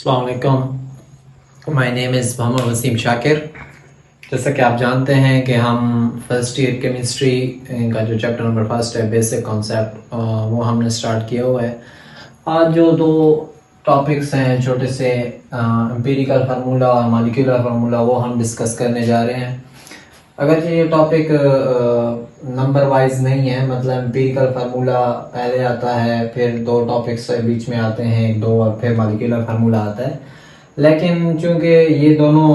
अस्सलाम वालेकुम। My name is Mohammad Waseem Shakir. जैसा कि आप जानते हैं कि हम फर्स्ट ईयर केमिस्ट्री का जो चैप्टर नंबर फर्स्ट है बेसिक कॉन्सेप्ट वो हमने स्टार्ट किया हुआ है। आज जो दो टॉपिक्स हैं छोटे से एम्पिरिकल फार्मूला और मॉलिक्यूलर फार्मूला वो हम डिस्कस करने जा रहे हैं। अगर ये टॉपिक नंबर वाइज नहीं है, मतलब एम्पिरिकल फार्मूला पहले आता है, फिर दो टॉपिक्स बीच में आते हैं एक दो, और फिर मॉलिक्यूलर फार्मूला आता है। लेकिन चूंकि ये दोनों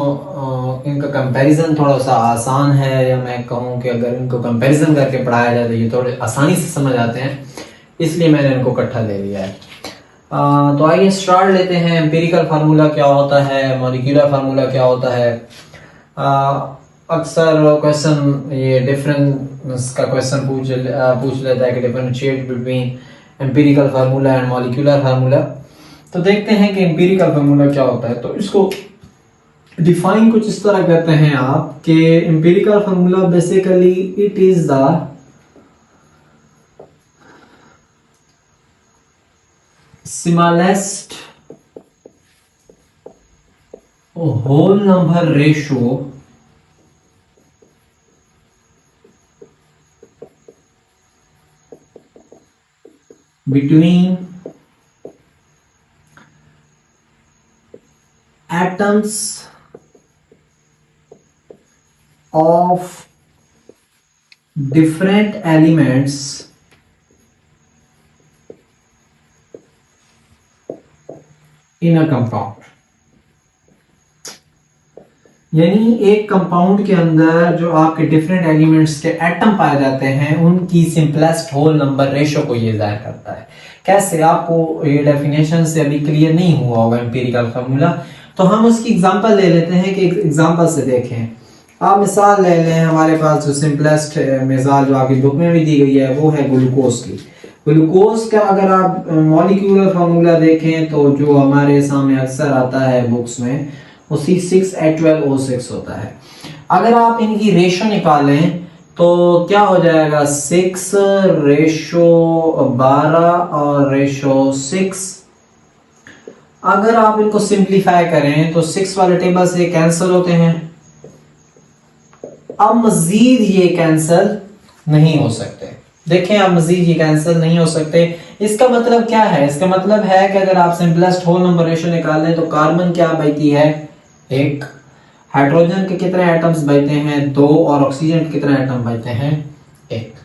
इनका कंपैरिजन थोड़ा सा आसान है, या मैं कहूँ कि अगर इनको कंपैरिजन करके पढ़ाया जाए तो ये थोड़े आसानी से समझ आते हैं, इसलिए मैंने इनको इकट्ठा ले लिया है। तो आइए स्टार्ट लेते हैं। एम्पिरिकल फार्मूला क्या होता है, मॉलिक्यूलर फार्मूला क्या होता है। अक्सर क्वेश्चन ये डिफरेंस का क्वेश्चन पूछ लेता है कि differentiate between empirical formula and molecular formula. तो देखते हैं कि एम्पिरिकल फार्मूला क्या होता है। तो इसको डिफाइन कुछ इस तरह करते हैं आप कि empirical formula basically it is the smallest whole number ratio between atoms of different elements in a compound। यानी एक कंपाउंड के अंदर जो आपके डिफरेंट एलिमेंट्स के एटम पाए जाते हैं उनकी सिंपलेस्ट होल नंबर रेशो को ये जाहिर करता है। कैसे, आपको ये डेफिनेशन से अभी क्लियर नहीं हुआ होगा एम्पिरिकल फार्मूला, तो हम उसकी एग्जांपल ले लेते हैं कि एक एग्जांपल से देखें। आप मिसाल ले लें, हमारे पास जो सिंपलेस्ट मिसाल जो आपकी बुक में भी दी गई है वो है ग्लूकोज की। ग्लूकोज का अगर आप मॉलिक्यूलर फार्मूला देखें तो जो हमारे सामने अक्सर आता है बुक्स में वो C6H12O6 होता है। अगर आप इनकी रेशो निकालें तो क्या हो जाएगा, 6 रेशो 12 और रेशो 6। अगर आप इनको सिंप्लीफाई करें तो 6 वाले टेबल से कैंसिल होते हैं। अब मजीद ये कैंसिल नहीं हो सकते। देखें, अब मजीद ये कैंसिल नहीं हो सकते। इसका मतलब क्या है? इसका मतलब है कि अगर आप सिंपलेस्ट होल नंबर रेशो निकालें तो कार्बन क्या बचती है, 1। हाइड्रोजन के कितने एटम्स बचते हैं, 2। और ऑक्सीजन के कितने एटम बचते हैं, 1।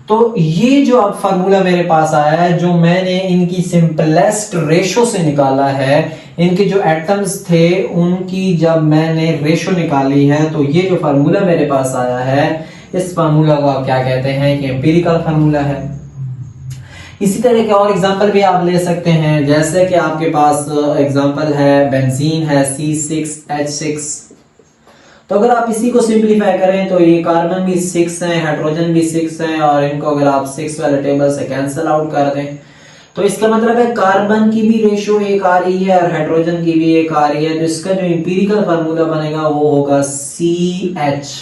तो ये जो अब फार्मूला मेरे पास आया है, जो मैंने इनकी सिंपलेस्ट रेशो से निकाला है, इनके जो एटम्स थे उनकी जब मैंने रेशो निकाली है, तो ये जो फार्मूला मेरे पास आया है, इस फार्मूला को आप क्या कहते हैं कि एम्पिरिकल फार्मूला है। इसी तरह के और एग्जांपल भी आप ले सकते हैं, जैसे कि आपके पास एग्जांपल है बेंजीन है C6H6। तो अगर आप इसी को सिंपलीफाई करें तो ये कार्बन भी 6 है, हाइड्रोजन भी 6 है, और इनको अगर आप 6 वाले टेबल से कैंसिल आउट कर दें तो इसका मतलब है कार्बन की भी रेशो 1 आ रही है और हाइड्रोजन की भी 1 आ रही है। तो इसका जो एम्पिरिकल फार्मूला बनेगा वो होगा CH।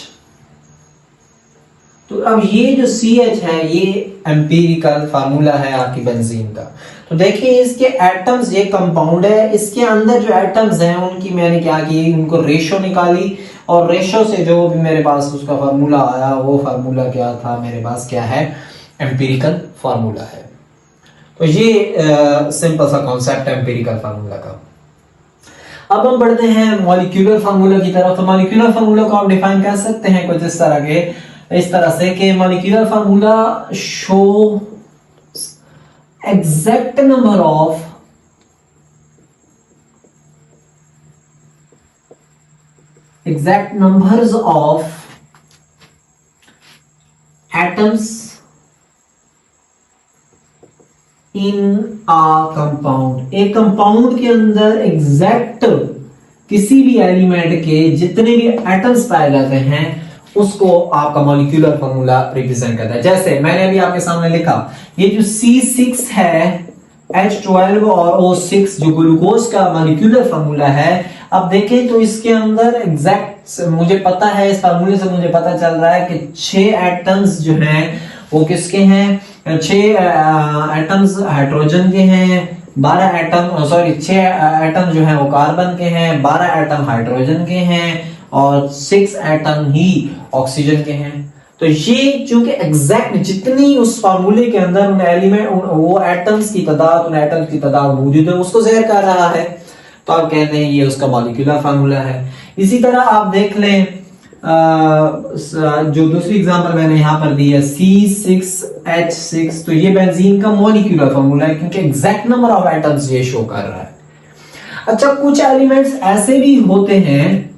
तो अब ये जो CH है ये एम्पिरिकल फार्मूला है आपकी बेंजीन का। तो देखिए इसके एटम्स, ये कंपाउंड है, इसके अंदर जो एटम्स हैं उनकी मैंने क्या की, उनको रेशो निकाली, और रेशो से जो भी मेरे पास उसका फार्मूला आया वो फार्मूला क्या था, मेरे पास क्या है, एम्पिरिकल फार्मूला है। तो ये सिंपल सा कॉन्सेप्ट है एम्पिरिकल फार्मूला का। अब हम बढ़ते हैं मॉलिक्यूलर फार्मूला की तरफ। तो मॉलिक्यूलर फार्मूला को आप डिफाइन कर सकते हैं कुछ इस तरह से कि molecular formula show exact number of atoms in a compound. एक कंपाउंड के अंदर एग्जैक्ट किसी भी एलिमेंट के जितने भी एटम्स पाए जाते हैं उसको आपका मॉलिक्यूलर फार्मूला रिप्रेजेंट करता है। जैसे मैंने अभी आपके सामने लिखा, ये जो C6 है, H12 और O6 जो ग्लूकोज का मॉलिक्यूलर फार्मूला है। अब देखें तो इसके अंदर एग्जैक्ट मुझे पता है, इस फार्मूले से मुझे पता चल रहा है कि 6 एटम्स जो हैं वो किसके हैं, 6 एटम्स हाइड्रोजन के हैं, 12 एटम, सॉरी 6 एटम जो है वो कार्बन के हैं, 12 एटम हाइड्रोजन के हैं और 6 एटम ही ऑक्सीजन के हैं। तो ये चूंकि एग्जैक्ट जितनी उस फार्मूले के अंदर उन एलिमेंट वो एटम्स की तादाद, उन एटम्स की तादाद मौजूद है, उसको ज़हर कर रहा है, तो आप कहते हैं ये उसका मॉलिक्यूलर फार्मूला है। इसी तरह आप देख लें जो दूसरी एग्जांपल मैंने यहां पर दी है C6H6, तो ये बेंजीन का मॉलिक्यूलर फार्मूला है क्योंकि एग्जैक्ट नंबर ऑफ एटम्स ये शो कर रहा है। अच्छा, कुछ एलिमेंट्स ऐसे भी होते हैं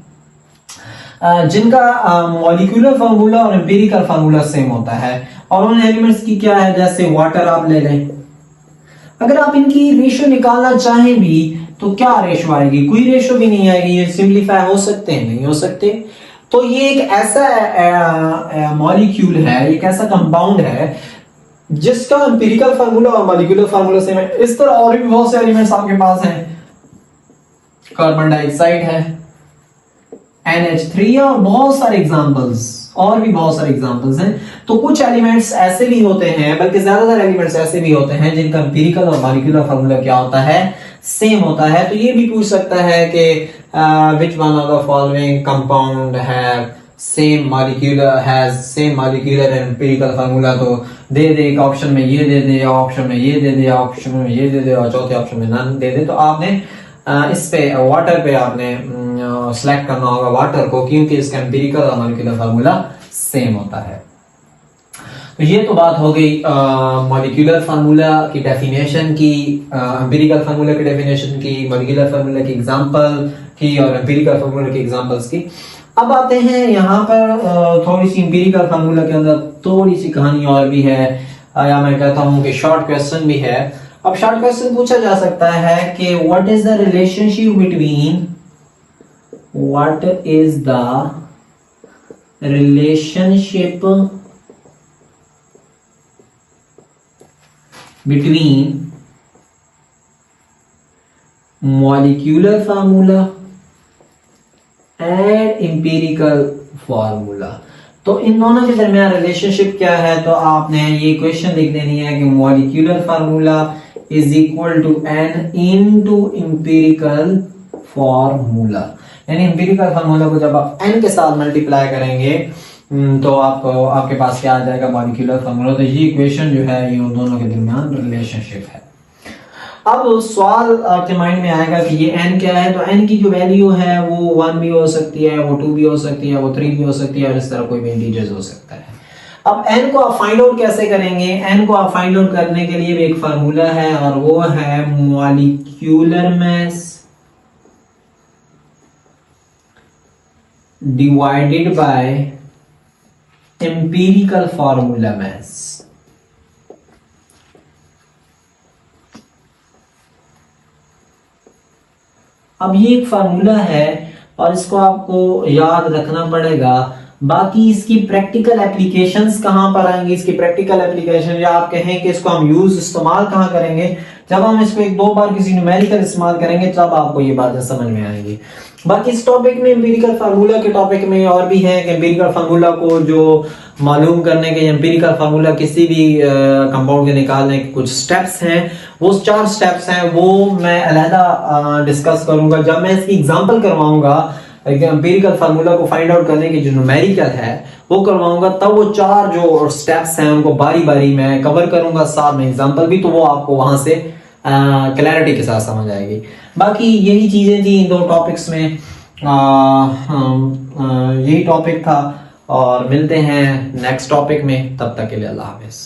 जिनका मॉलिक्यूलर फार्मूला और एम्पिरिकल फार्मूला सेम होता है, और उन एलिमेंट्स की क्या है, जैसे वाटर आप ले लें, अगर आप इनकी रेशो निकालना चाहें भी तो क्या रेशो आएगी, कोई रेशो भी नहीं आएगी, ये सिंपलीफाई हो सकते हैं, नहीं हो सकते। तो ये एक ऐसा मॉलिक्यूल है, एक ऐसा कंपाउंड है जिसका एम्पिरिकल फार्मूला और मॉलिक्यूलर फार्मूला सेम है। इस तरह और भी बहुत से एलिमेंट्स आपके पास हैं, कार्बन डाइऑक्साइड है, NH3 और बहुत सारे एग्जांपल्स, और भी बहुत सारे एग्जांपल्स हैं। तो कुछ एलिमेंट्स ऐसे भी होते हैं, बल्कि ज्यादातर एलिमेंट्स ऐसे भी होते हैं जिनका एम्पिरिकल और मॉलिक्यूलर फार्मूला क्या होता है, सेम होता है। तो ये भी पूछ सकता है कि which one of the following compound have same molecular and empirical formula, तो दे दे, एक ऑप्शन में ये दे दे, ऑप्शन में ये दे दे, ऑप्शन में ये दे दे और चौथे ऑप्शन में नन दे दे। तो आपने इस पे वाटर पे आपने सिलेक्ट करना होगा वाटर को, क्योंकि इसका एम्पिरिकल और मॉलिक्यूलर फार्मूला सेम होता है। तो ये तो बात हो गई मॉलिक्यूलर फार्मूला की डेफिनेशन की, एम्पिरिकल फार्मूला की डेफिनेशन की, मॉलिक्यूलर फार्मूला की एग्जांपल की और एम्पिरिकल फार्मूला की एग्जांपल्स की। अब आते हैं यहाँ पर थोड़ी सी एम्पिरिकल फार्मूला के अंदर थोड़ी सी कहानी और भी है, या मैं कहता हूँ कि शॉर्ट क्वेश्चन भी है। अब शॉर्ट क्वेश्चन पूछा जा सकता है कि what is the relationship between, what is the relationship between molecular formula and empirical formula। तो इन दोनों के दरमियान रिलेशनशिप क्या है, तो आपने ये क्वेश्चन लिख देनी है कि molecular formula is equal to n into empirical formula, यानी एम्पिरिकल फार्मूला को जब आप n के साथ मल्टीप्लाई करेंगे तो आपको आपके पास क्या आ जाएगा, मॉलिक्यूलर फार्मूला। तो ये इक्वेशन जो है ये उन दोनों के दरमियान रिलेशनशिप है। अब सवाल आपके माइंड में आएगा कि ये n क्या है, तो n की जो वैल्यू है वो 1 भी हो सकती है, वो 2 भी हो सकती है, वो 3 भी हो सकती है, और इस तरह कोई भी इंटीजर्स हो सकता है। अब n को आप फाइंड आउट कैसे करेंगे, n को आप फाइंड आउट करने के लिए भी एक फार्मूला है, और वो है molecular mass divided by empirical formula mass. अब ये एक फार्मूला है और इसको आपको याद रखना पड़ेगा। बाकी इसकी प्रैक्टिकल एप्लीकेशंस कहां पर आएंगी, इसकी प्रैक्टिकल एप्लीकेशन, या आप कहें कि इसको हम इस्तेमाल कहां करेंगे, जब हम इसको एक दो बार किसी न्यूमेरिकल इस्तेमाल करेंगे तब आपको ये बातें समझ में आएंगी। बाकी इस टॉपिक में, एम्पिरिकल फार्मूला के टॉपिक में और भी है कि एम्पिरिकल फार्मूला को जो मालूम करने के, एम्पिरिकल फार्मूला किसी भी कंपाउंड के निकालने के कुछ स्टेप्स हैं, वो 4 स्टेप्स हैं, वो मैं अलहदा डिस्कस करूंगा जब मैं इसकी एग्जांपल करवाऊंगा। एम्पिरिकल फार्मूला को फाइंड आउट करने की जो न्यूमेरिकल है वो करवाऊंगा, तब वो 4 जो स्टेप्स हैं उनको बारी बारी मैं कवर करूंगा, साथ में एग्जांपल भी, तो वो आपको वहां से क्लैरिटी के साथ समझ आएगी। बाकी यही चीजें थी इन 2 टॉपिक्स में, यही टॉपिक था, और मिलते हैं नेक्स्ट टॉपिक में, तब तक के लिए अल्लाह हाफिज।